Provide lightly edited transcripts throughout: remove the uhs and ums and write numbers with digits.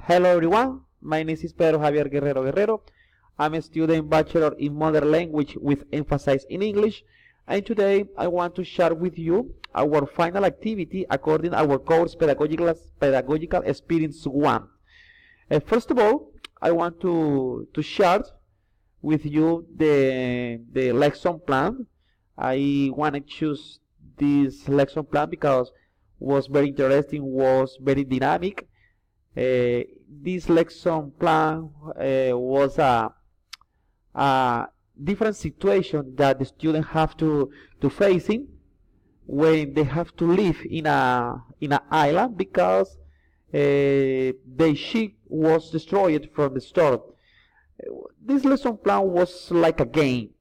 Hello everyone, my name is Pedro Javier Guerrero. I'm a student bachelor in modern language with emphasis in English, and today I want to share with you our final activity according our course Pedagogical Experience 1. First of all, I want to share with you the lesson plan. I want to choose this lesson plan because was very interesting, was very dynamic. This lesson plan was a different situation that the students have to facing when they have to live in an island because the ship was destroyed from the storm. This lesson plan was like a game.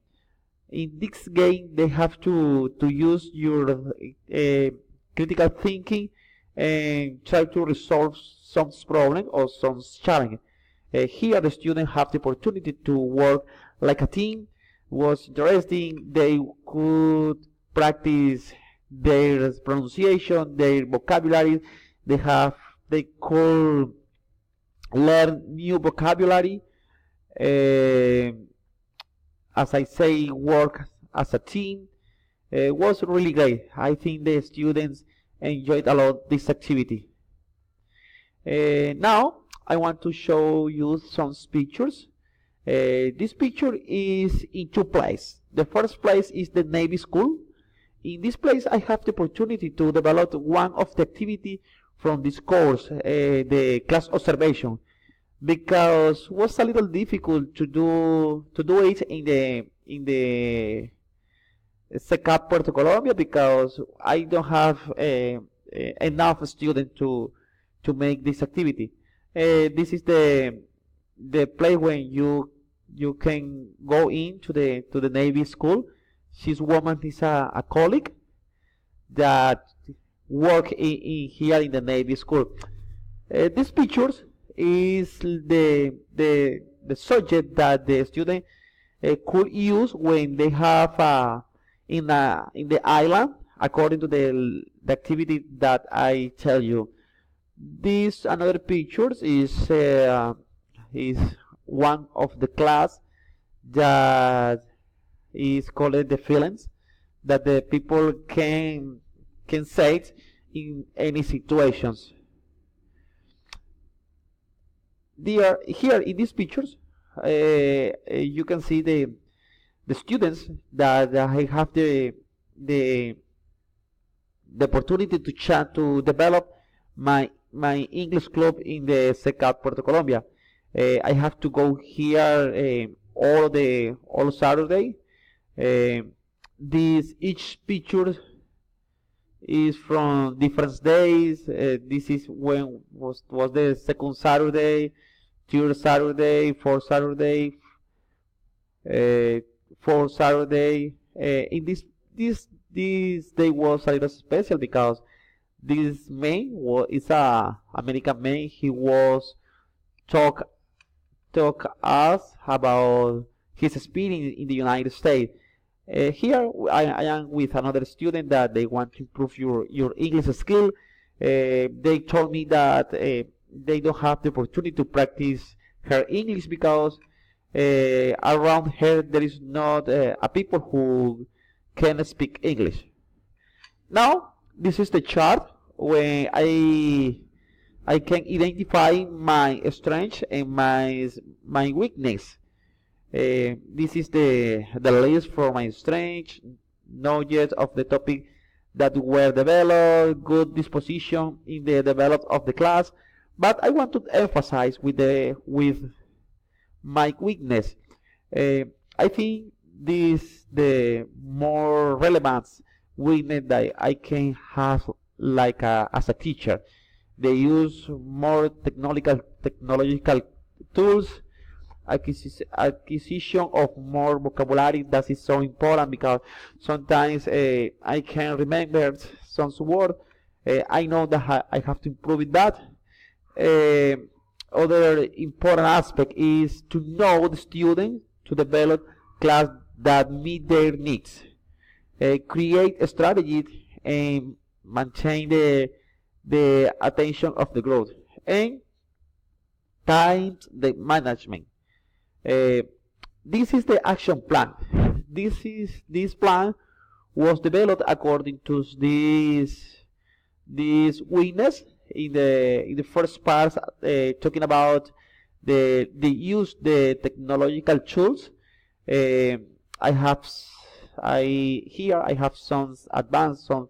In this game, they have to use your critical thinking and try to resolve some problem or some challenge. Here the students have the opportunity to work like a team. Was interesting. They could practice their pronunciation, their vocabulary. They could learn new vocabulary. As I say, work as a team. Was really great. I think the students enjoyed a lot this activity. Now I want to show you some pictures. This picture is in two places. The first place is the Navy School. In this place I have the opportunity to develop one of the activity from this course, the class observation, because it was a little difficult to do it in the SECAP Puerto Colombia because I don't have enough students to make this activity. This is the place when you can go into the Navy School. This woman is a colleague that work here in the Navy School. These pictures is the subject that the student could use when they have in the island according to the activity that I tell you. This another pictures is one of the class that is called the feelings that the people can say it in any situations. Here in these pictures, you can see the students that I have the opportunity to develop my English club in the SECAP Puerto Colombia. I have to go here all Saturday. Each picture is from different days. This is when was the second Saturday, third Saturday, fourth Saturday, fourth Saturday. In this day was a little special because this man is a American man. He was talk us about his experience in the United States. Here I am with another student that they want to improve your English skill. They told me that they don't have the opportunity to practice her English because around her there is not a people who can speak English. Now this is the chart where I can identify my strength and my weakness. This is the list for my strength, knowledge of the topic that were developed, good disposition in the development of the class. But I want to emphasize with my weakness. I think this the more relevant weakness that I can have like as a teacher. They use more technological tools, acquisition of more vocabulary. That is so important because sometimes I can remember some word. I know that I have to improve in that. Other important aspect is to know the student to develop class that meet their needs. Create a strategy and maintain the attention of the growth. And time the management. This is the action plan. This plan was developed according to this weakness in the first part, talking about the use the technological tools. I have some advanced some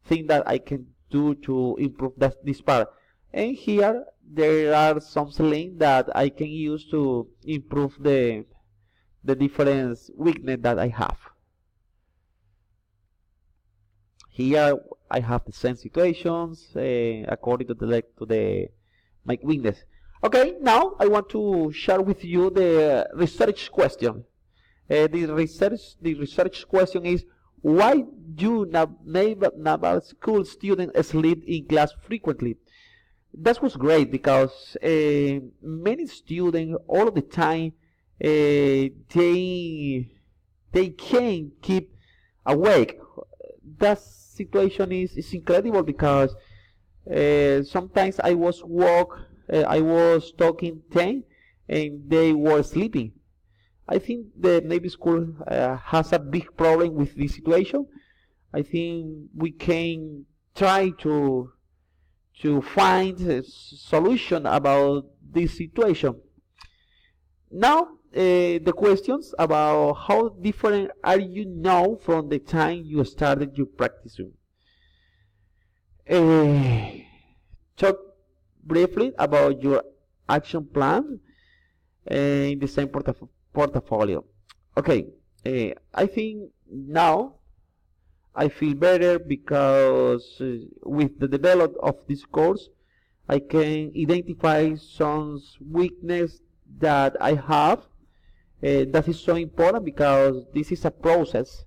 thing that I can do to improve this part, and here there are some links that I can use to improve the different weakness that I have. Here I have the same situations according to my weakness. Okay, now I want to share with you the research question. The research question is, why do naval school students sleep in class frequently? That was great because many students all the time they can't keep awake. That situation is incredible because sometimes I was talking 10 and they were sleeping. I think the Navy school has a big problem with this situation. I think we can try to find a solution about this situation. Now, the questions about how different are you now from the time you started your practicing. Talk briefly about your action plan in the same portfolio. Okay, I think now I feel better because with the development of this course I can identify some weakness that I have. That is so important because this is a process.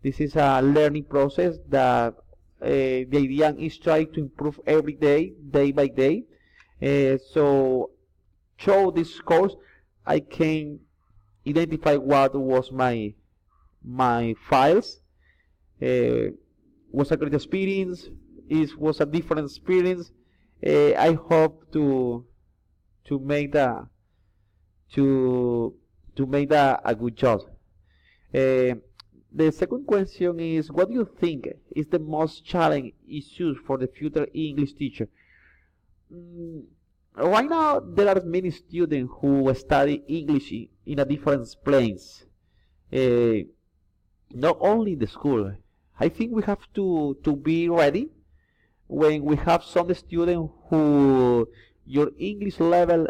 This is a learning process that the idea is try to improve every day, day by day. So through this course I can identify what was my files. Was a great experience. It was a different experience. I hope to make a good job. The second question is, what do you think is the most challenging issues for the future English teacher? Right now there are many students who study English in a different place. Not only the school. I think we have to be ready when we have some students who your English level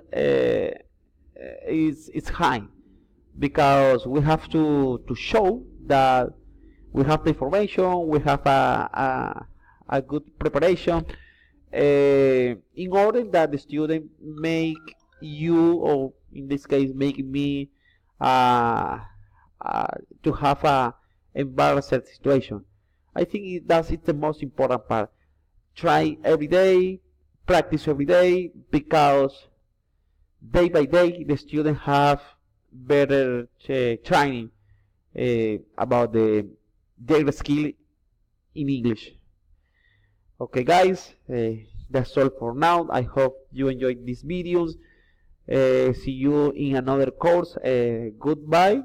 is high, because we have to show that we have the information, we have a good preparation, in order that the student make you, or in this case make me, to have a embarrassing situation. I think that's the most important part. Try every day, practice every day, because day by day the students have better training about their skill in English. Okay guys, that's all for now. I hope you enjoyed these videos. See you in another course. Goodbye.